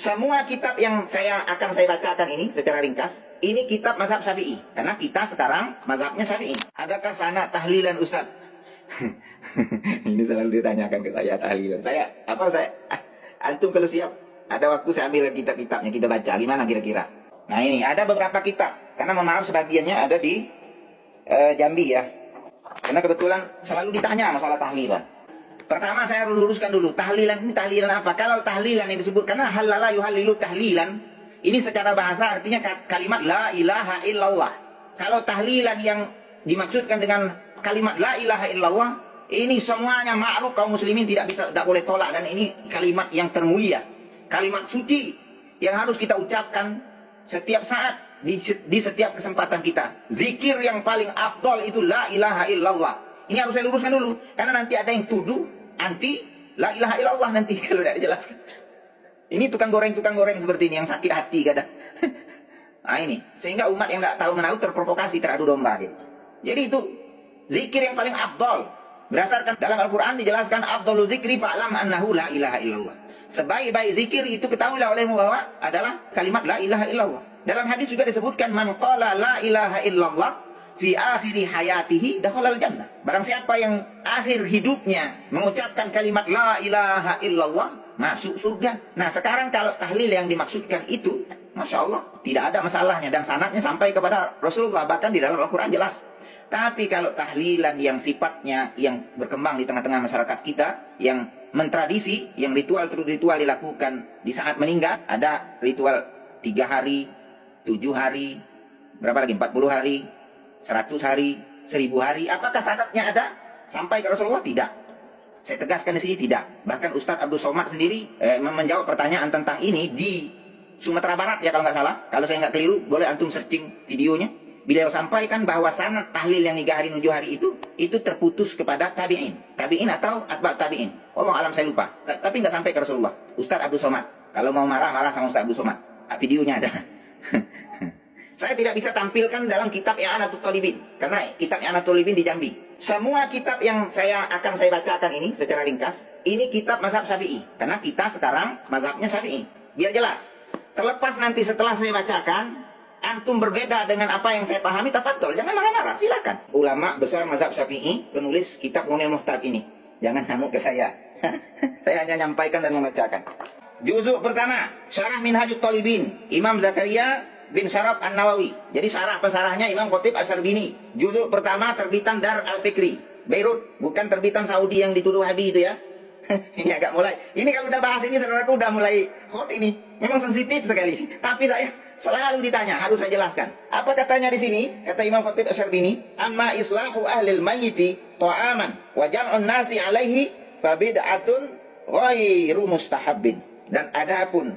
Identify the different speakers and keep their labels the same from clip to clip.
Speaker 1: Semua kitab yang akan saya bacakan ini secara ringkas, ini kitab mazhab Syafi'i. Karena kita sekarang mazhabnya Syafi'i. Adakah sana tahlilan Ustaz? Ini selalu ditanyakan ke saya tahlilan. Antum kalau siap, ada waktu saya ambil kitab-kitabnya, kita baca. Gimana kira-kira? Nah ini, ada beberapa kitab. Karena mohon maaf sebagiannya ada di Jambi ya. Karena kebetulan selalu ditanya masalah tahlilan. Pertama saya luruskan dulu, tahlilan ini tahlilan apa? Kalau tahlilan yang disebut, karena halala yuhalilu tahlilan, ini secara bahasa artinya kalimat la ilaha illallah. Kalau tahlilan yang dimaksudkan dengan kalimat la ilaha illallah, ini semuanya ma'ruf kaum muslimin tidak boleh tolak. Dan ini kalimat yang termulia, kalimat suci yang harus kita ucapkan setiap saat, di setiap kesempatan kita. Zikir yang paling afdol itu la ilaha illallah. Ini harus saya luruskan dulu, karena nanti ada yang tuduh anti la ilaha illallah nanti kalau tidak dijelaskan. Ini tukang goreng seperti ini yang sakit hati kadang. Nah ini, sehingga umat yang tidak tahu menahu terprovokasi, teradu domba gitu. Jadi itu zikir yang paling afdol. Berdasarkan dalam Al-Quran dijelaskan afdolu zikri fa'lam annahu la ilaha illallah. Sebaik-baik zikir itu ketahuilah olehmu bahwa adalah kalimat la ilaha illallah. Dalam hadis juga disebutkan man qala la ilaha illallah fi akhiri hayatihi dakhalal jannah. Barang siapa yang akhir hidupnya mengucapkan kalimat la ilaha illallah, masuk surga. Nah sekarang kalau tahlil yang dimaksudkan itu, Masya Allah, tidak ada masalahnya. Dan sanadnya sampai kepada Rasulullah, bahkan di dalam Al-Quran jelas. Tapi kalau tahlilan yang sifatnya yang berkembang di tengah-tengah masyarakat kita, yang mentradisi, yang ritual dilakukan di saat meninggal, ada ritual 3 hari, 7 hari, berapa lagi, 40 hari, 100 hari, 1000 hari. Apakah sanadnya ada sampai ke Rasulullah? Tidak. Saya tegaskan di sini tidak. Bahkan Ustadz Abdul Somad sendiri menjawab pertanyaan tentang ini di Sumatera Barat ya kalau nggak salah. Kalau saya nggak keliru, boleh antum searching videonya. Beliau sampaikan bahwa sanad tahlil yang 3 hari 7 hari itu terputus kepada tabi'in. Tabi'in atau atba' tabi'in. Allah alam saya lupa. Tapi nggak sampai ke Rasulullah. Ustadz Abdul Somad. Kalau mau marah sama Ustadz Abdul Somad. Videonya ada. Saya tidak bisa tampilkan dalam kitab I'anatul Talibin, karena kitab I'anatul Talibin di Jambi. Semua kitab yang akan saya bacakan ini secara ringkas, ini kitab mazhab Syafi'i. Karena kita sekarang mazhabnya Syafi'i. Biar jelas. Terlepas nanti setelah saya bacakan, antum berbeda dengan apa yang saya pahami, tafadhol, jangan marah-marah, silakan. Ulama besar mazhab Syafi'i, penulis kitab Munil Muhtad ini. Jangan ngamuk ke saya. Saya hanya nyampaikan dan membacakan. Juzuk pertama, Syarah Minhajut Talibin, Imam Zakaria bin Syaraf An-Nawawi. Jadi pesarahnya Imam Khatib Asy-Syarbini. Juzuk pertama terbitan Dar Al-Fikri, Beirut, bukan terbitan Saudi yang dituduh Wahabi itu ya. Ini agak mulai. Ini kalau udah bahas ini saudaraku udah mulai hot ini. Memang sensitif sekali. Tapi saya selalu ditanya, harus saya jelaskan. Apa katanya di sini? Kata Imam Khatib Asy-Syarbini, "Amma islahu ahlil mayyiti ta'aman wa jam'un nasi 'alaihi fa bid'atun ghairu mustahabbin." Dan adapun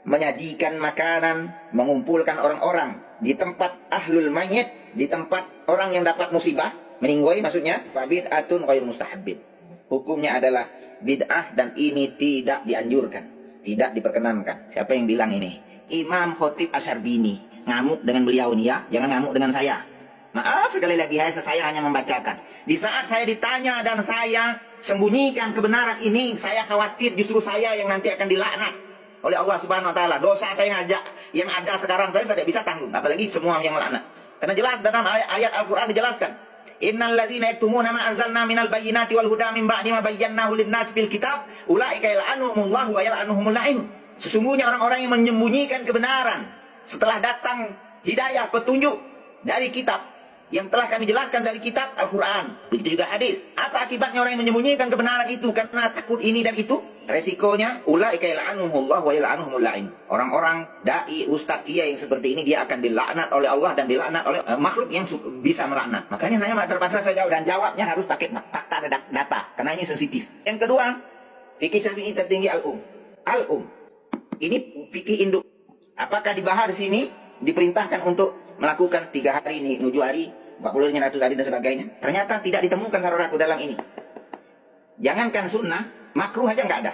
Speaker 1: menyajikan makanan, mengumpulkan orang-orang di tempat ahlul mayyit, di tempat orang yang dapat musibah, meninggoy maksudnya, fa bid'atun ghairu mustahabbin. Hukumnya adalah bid'ah dan ini tidak dianjurkan, tidak diperkenankan. Siapa yang bilang ini? Imam Khatib Asy-Syarbini. Ngamuk dengan beliau ini ya, jangan ngamuk dengan saya. Maaf sekali lagi, saya hanya membacakan. Di saat saya ditanya dan saya sembunyikan kebenaran ini, saya khawatir justru saya yang nanti akan dilaknat oleh Allah Subhanahu wa taala. Dosa saya yang ada sekarang saya tidak bisa tanggung, apalagi semua yang melaknat. Karena jelas dalam ayat Al-Qur'an dijelaskan, "Innal ladzina yaktumuna ma anzalna minal bayyinati wal huda min ba'di ma bayyanahu lin-nas fil kitab, ulaika yal'anuhumullahu wa yal'anuhumul la'in." Sesungguhnya orang-orang yang menyembunyikan kebenaran setelah datang hidayah petunjuk dari kitab yang telah kami jelaskan dari kitab Al-Quran, begitu juga hadis. Apa akibatnya orang yang menyembunyikan kebenaran itu karena takut ini dan itu? Resikonya ulaika yal'anuhumullahu wa yal'anuhumul la'in. Orang-orang dai, ustaz, kiai yang seperti ini dia akan dilaknat oleh Allah dan dilaknat oleh makhluk yang bisa melaknat. Makanya saya terpaksa saya jawab, dan jawabnya harus pakai fakta dan data karena ini sensitif. Yang kedua, fikih Syafi'i tertinggi al-um. Al-um ini fikih induk. Apakah dibahas di sini diperintahkan untuk melakukan 3 hari ini, 7 hari, 40 hari, 100 hari dan sebagainya? Ternyata tidak ditemukan saudaraku dalam ini. Jangankan sunnah, makruh aja nggak ada.